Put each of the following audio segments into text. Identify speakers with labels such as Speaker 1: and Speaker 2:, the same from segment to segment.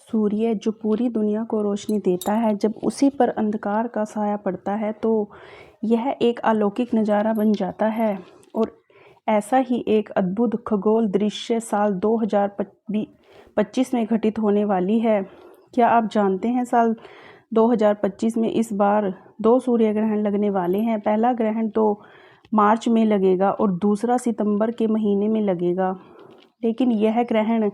Speaker 1: सूर्य जो पूरी दुनिया को रोशनी देता है, जब उसी पर अंधकार का साया पड़ता है तो यह एक अलौकिक नज़ारा बन जाता है। और ऐसा ही एक अद्भुत खगोल दृश्य साल 2025 में घटित होने वाली है। क्या आप जानते हैं साल 2025 में इस बार 2 सूर्य ग्रहण लगने वाले हैं। पहला ग्रहण तो मार्च में लगेगा और दूसरा सितंबर के महीने में लगेगा। लेकिन यह ग्रहण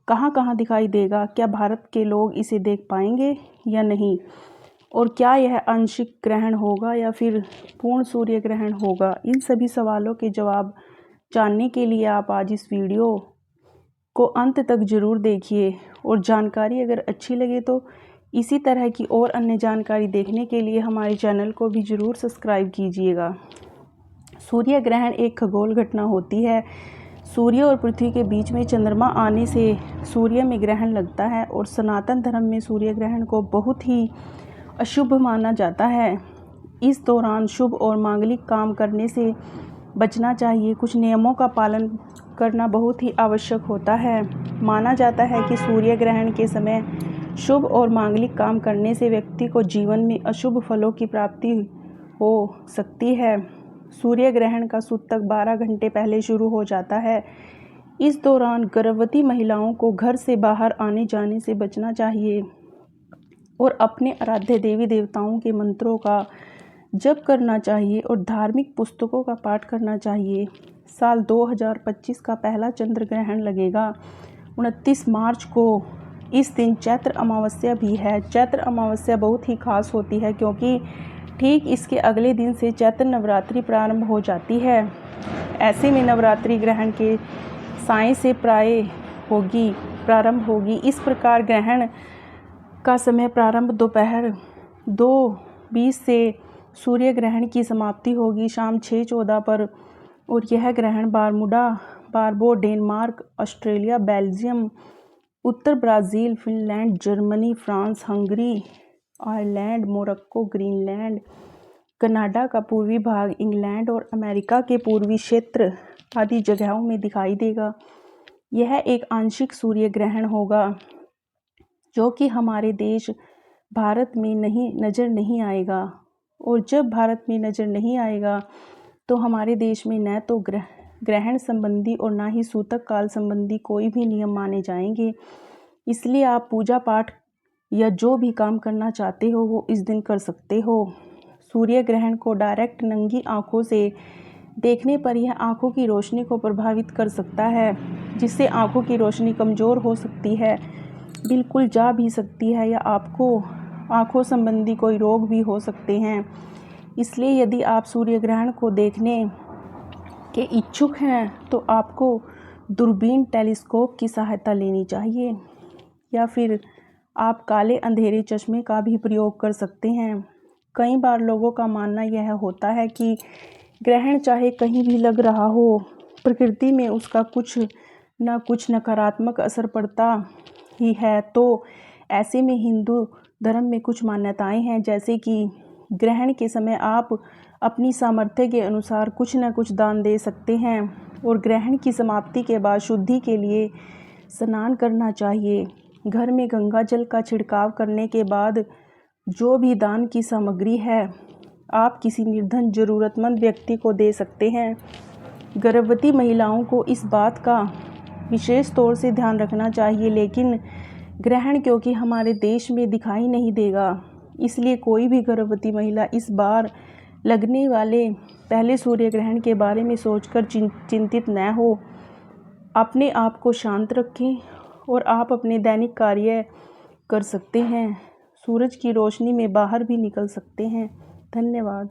Speaker 1: कहाँ दिखाई देगा? क्या भारत के लोग इसे देख पाएंगे या नहीं? और क्या यह आंशिक ग्रहण होगा या फिर पूर्ण सूर्य ग्रहण होगा? इन सभी सवालों के जवाब जानने के लिए आप आज इस वीडियो को अंत तक ज़रूर देखिए। और जानकारी अगर अच्छी लगे तो इसी तरह की और अन्य जानकारी देखने के लिए हमारे चैनल को भी ज़रूर सब्सक्राइब कीजिएगा। सूर्य ग्रहण एक खगोल घटना होती है। सूर्य और पृथ्वी के बीच में चंद्रमा आने से सूर्य में ग्रहण लगता है और सनातन धर्म में सूर्य ग्रहण को बहुत ही अशुभ माना जाता है। इस दौरान शुभ और मांगलिक काम करने से बचना चाहिए। कुछ नियमों का पालन करना बहुत ही आवश्यक होता है। माना जाता है कि सूर्य ग्रहण के समय शुभ और मांगलिक काम करने से व्यक्ति को जीवन में अशुभ फलों की प्राप्ति हो सकती है। सूर्य ग्रहण का सूतक 12 घंटे पहले शुरू हो जाता है। इस दौरान गर्भवती महिलाओं को घर से बाहर आने जाने से बचना चाहिए और अपने आराध्य देवी देवताओं के मंत्रों का जप करना चाहिए और धार्मिक पुस्तकों का पाठ करना चाहिए। साल 2025 का पहला चंद्र ग्रहण लगेगा 29 मार्च को। इस दिन चैत्र अमावस्या भी है। चैत्र अमावस्या बहुत ही खास होती है क्योंकि ठीक इसके अगले दिन से चैत्र नवरात्रि प्रारंभ हो जाती है। ऐसे में नवरात्रि ग्रहण के साय से प्रारंभ होगी। इस प्रकार ग्रहण का समय प्रारंभ दोपहर 2:20 से सूर्य ग्रहण की समाप्ति होगी शाम 6:14 पर। और यह ग्रहण बारमूडा, बारबो, डेनमार्क, ऑस्ट्रेलिया, बेल्जियम, उत्तर Brazil, Finland, Germany, France, Hungary, Ireland, Morocco, Greenland, Canada का पूर्वी भाग, इंग्लैंड और अमेरिका के पूर्वी क्षेत्र आदि जगहों में दिखाई देगा। यह एक आंशिक सूर्य ग्रहण होगा जो कि हमारे देश भारत में नज़र नहीं आएगा। और जब भारत में नज़र नहीं आएगा तो हमारे देश में न तो ग्रहण संबंधी और ना ही सूतक काल संबंधी कोई भी नियम माने जाएंगे। इसलिए आप पूजा पाठ या जो भी काम करना चाहते हो वो इस दिन कर सकते हो। सूर्य ग्रहण को डायरेक्ट नंगी आंखों से देखने पर यह आंखों की रोशनी को प्रभावित कर सकता है, जिससे आंखों की रोशनी कमज़ोर हो सकती है, बिल्कुल जा भी सकती है या आपको आंखों संबंधी कोई रोग भी हो सकते हैं। इसलिए यदि आप सूर्य ग्रहण को देखने के इच्छुक हैं तो आपको दूरबीन टेलीस्कोप की सहायता लेनी चाहिए या फिर आप काले अंधेरे चश्मे का भी प्रयोग कर सकते हैं। कई बार लोगों का मानना यह होता है कि ग्रहण चाहे कहीं भी लग रहा हो, प्रकृति में उसका कुछ न कुछ नकारात्मक असर पड़ता ही है। तो ऐसे में हिंदू धर्म में कुछ मान्यताएं हैं, जैसे कि ग्रहण के समय आप अपनी सामर्थ्य के अनुसार कुछ न कुछ दान दे सकते हैं और ग्रहण की समाप्ति के बाद शुद्धि के लिए स्नान करना चाहिए। घर में गंगा जल का छिड़काव करने के बाद जो भी दान की सामग्री है आप किसी निर्धन ज़रूरतमंद व्यक्ति को दे सकते हैं। गर्भवती महिलाओं को इस बात का विशेष तौर से ध्यान रखना चाहिए। लेकिन ग्रहण क्योंकि हमारे देश में दिखाई नहीं देगा, इसलिए कोई भी गर्भवती महिला इस बार लगने वाले पहले सूर्य ग्रहण के बारे में सोचकर चिंतित न हो। अपने आप को शांत रखें और आप अपने दैनिक कार्य कर सकते हैं। सूरज की रोशनी में बाहर भी निकल सकते हैं। धन्यवाद।